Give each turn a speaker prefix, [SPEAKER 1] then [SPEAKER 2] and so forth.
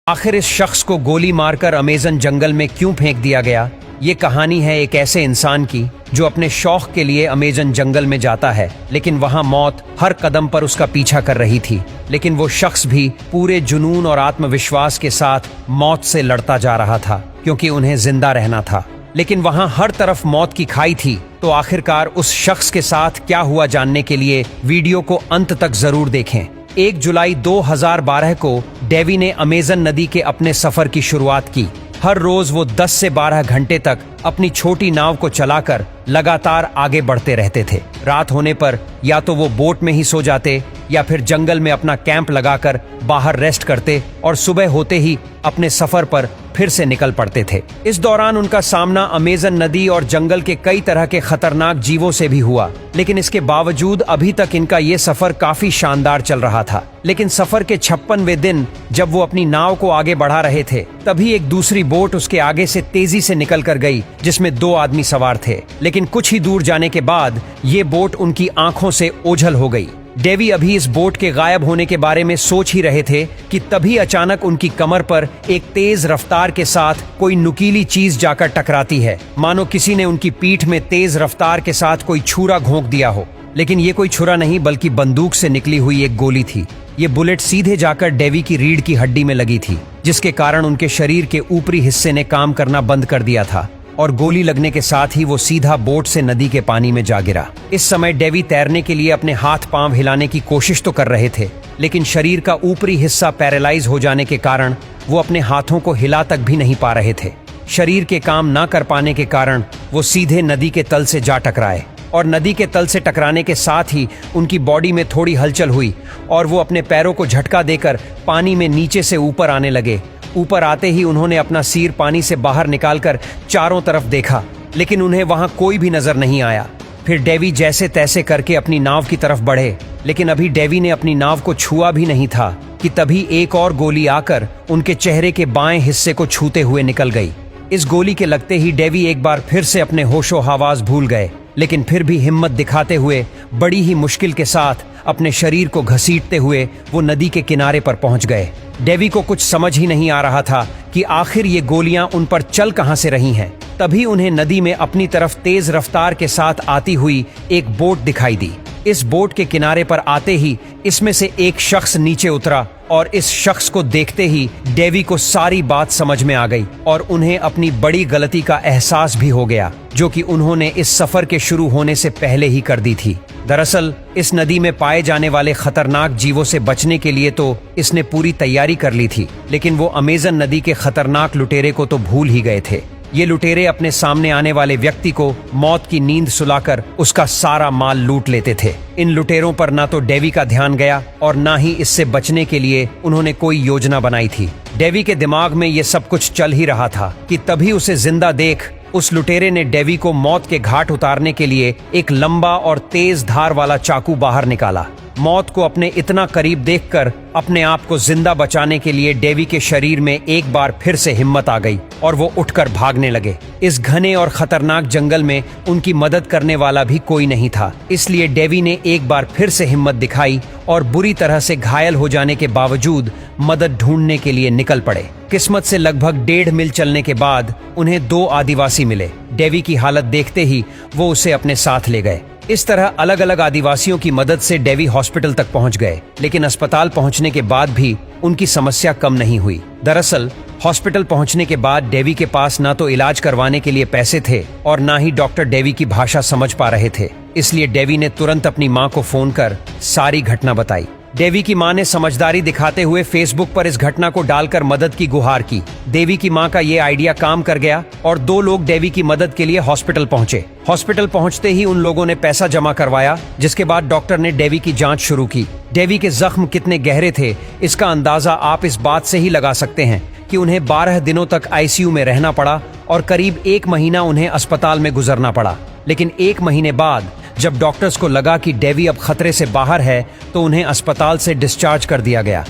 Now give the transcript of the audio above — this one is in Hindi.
[SPEAKER 1] आखिर इस शख्स को गोली मारकर अमेज़न जंगल में क्यों फेंक दिया गया? ये कहानी है एक ऐसे इंसान की जो अपने शौक के लिए अमेज़न जंगल में जाता है, लेकिन वहां मौत हर कदम पर उसका पीछा कर रही थी। लेकिन वो शख्स भी पूरे जुनून और आत्मविश्वास के साथ मौत से लड़ता जा रहा था, क्योंकि उन्हें जिंदा रहना था। लेकिन वहां हर तरफ मौत की खाई थी। तो आखिरकार उस शख्स के साथ क्या हुआ, जानने के लिए वीडियो को अंत तक जरूर देखें। 1 जुलाई 2012 को डेवी ने अमेज़न नदी के अपने सफर की शुरुआत की। हर रोज वो 10 से 12 घंटे तक अपनी छोटी नाव को चलाकर लगातार आगे बढ़ते रहते थे। रात होने पर या तो वो बोट में ही सो जाते या फिर जंगल में अपना कैंप लगाकर बाहर रेस्ट करते और सुबह होते ही अपने सफर पर फिर से निकल पड़ते थे। इस दौरान उनका सामना अमेज़न नदी और जंगल के कई तरह के खतरनाक जीवों से भी हुआ, लेकिन इसके बावजूद अभी तक इनका ये सफर काफी शानदार चल रहा था। लेकिन सफर के 56वें दिन जब वो अपनी नाव को आगे बढ़ा रहे थे, तभी एक दूसरी बोट उसके आगे से तेजी से निकल कर गई, जिसमें 2 आदमी सवार थे। लेकिन कुछ ही दूर जाने के बाद ये बोट उनकी आंखों से ओझल हो गई। डेवी अभी इस बोट के गायब होने के बारे में सोच ही रहे थे कि तभी अचानक उनकी कमर पर एक तेज रफ्तार के साथ कोई नुकीली चीज जाकर टकराती है, मानो किसी ने उनकी पीठ में तेज रफ्तार के साथ कोई छुरा घोंक दिया हो। लेकिन ये कोई छुरा नहीं, बल्कि बंदूक से निकली हुई एक गोली थी। ये बुलेट सीधे जाकर डेवी की रीढ़ की हड्डी में लगी थी, जिसके कारण उनके शरीर के ऊपरी हिस्से ने काम करना बंद कर दिया था और गोली लगने के साथ ही वो सीधा बोट से नदी के पानी में जा गिरा। इस समय डेवी तैरने के लिए अपने हाथ पांव हिलाने की कोशिश तो कर रहे थे, लेकिन शरीर का ऊपरी हिस्सा पैरालाइज हो जाने के कारण वो अपने हाथों को हिला तक भी नहीं पा रहे थे। शरीर के काम ना कर पाने के कारण वो सीधे नदी के तल से जा टकराए और नदी के तल से टकराने के साथ ही उनकी बॉडी में थोड़ी हलचल हुई और वो अपने पैरों को झटका देकर पानी में नीचे से ऊपर आने लगे। ऊपर आते ही उन्होंने अपना सिर पानी से बाहर निकालकर चारों तरफ देखा, लेकिन उन्हें वहां कोई भी नजर नहीं आया। फिर डेवी जैसे तैसे करके अपनी नाव की तरफ बढ़े, लेकिन अभी डेवी ने अपनी नाव को छुआ भी नहीं था कि तभी एक और गोली आकर उनके चेहरे के बाएं हिस्से को छूते हुए निकल गई। इस गोली के लगते ही डेवी एक बार फिर से अपने होशो हवास भूल गए, लेकिन फिर भी हिम्मत दिखाते हुए बड़ी ही मुश्किल के साथ अपने शरीर को घसीटते हुए वो नदी के किनारे पर पहुंच गए। डेवी को कुछ समझ ही नहीं आ रहा था कि आखिर ये गोलियां उन पर चल कहां से रही हैं। तभी उन्हें नदी में अपनी तरफ तेज रफ्तार के साथ आती हुई एक बोट दिखाई दी। इस बोट के किनारे पर आते ही इसमें से एक शख्स नीचे उतरा और इस शख्स को देखते ही डेवी को सारी बात समझ में आ गई और उन्हें अपनी बड़ी गलती का एहसास भी हो गया, जो कि उन्होंने इस सफर के शुरू होने से पहले ही कर दी थी। दरअसल इस नदी में पाए जाने वाले खतरनाक जीवों से बचने के लिए तो इसने पूरी तैयारी कर ली थी, लेकिन वो अमेज़न नदी के खतरनाक लुटेरे को तो भूल ही गए थे। ये लुटेरे अपने सामने आने वाले व्यक्ति को मौत की नींद सुलाकर उसका सारा माल लूट लेते थे। इन लुटेरों पर ना तो डेवी का ध्यान गया और ना ही इससे बचने के लिए उन्होंने कोई योजना बनाई थी। डेवी के दिमाग में ये सब कुछ चल ही रहा था कि तभी उसे जिंदा देख उस लुटेरे ने डेवी को मौत के घाट उतारने के लिए एक लंबा और तेज धार वाला चाकू बाहर निकाला। मौत को अपने इतना करीब देखकर अपने आप को जिंदा बचाने के लिए डेवी के शरीर में एक बार फिर से हिम्मत आ गई और वो उठकर भागने लगे। इस घने और खतरनाक जंगल में उनकी मदद करने वाला भी कोई नहीं था, इसलिए डेवी ने एक बार फिर से हिम्मत दिखाई और बुरी तरह से घायल हो जाने के बावजूद मदद ढूंढने के लिए निकल पड़े। किस्मत से लगभग 1.5 मील चलने के बाद उन्हें 2 आदिवासी मिले। डेवी की हालत देखते ही वो उसे अपने साथ ले गए। इस तरह अलग अलग आदिवासियों की मदद से डेवी हॉस्पिटल तक पहुंच गए, लेकिन अस्पताल पहुंचने के बाद भी उनकी समस्या कम नहीं हुई। दरअसल हॉस्पिटल पहुंचने के बाद डेवी के पास ना तो इलाज करवाने के लिए पैसे थे और ना ही डॉक्टर डेवी की भाषा समझ पा रहे थे। इसलिए डेवी ने तुरंत अपनी मां को फोन कर सारी घटना बताई। डेवी की मां ने समझदारी दिखाते हुए फेसबुक पर इस घटना को डालकर मदद की गुहार की। डेवी की मां का ये आइडिया काम कर गया और 2 लोग डेवी की मदद के लिए हॉस्पिटल पहुंचे। हॉस्पिटल पहुंचते ही उन लोगों ने पैसा जमा करवाया, जिसके बाद डॉक्टर ने डेवी की जांच शुरू की। डेवी के जख्म कितने गहरे थे, इसका अंदाजा आप इस बात से ही लगा सकते हैं कि उन्हें 12 दिनों तक आईसीयू में रहना पड़ा और करीब 1 महीना उन्हें अस्पताल में गुजरना पड़ा। लेकिन 1 महीने बाद जब डॉक्टर्स को लगा कि डेवी अब खतरे से बाहर है, तो उन्हें अस्पताल से डिस्चार्ज कर दिया गया।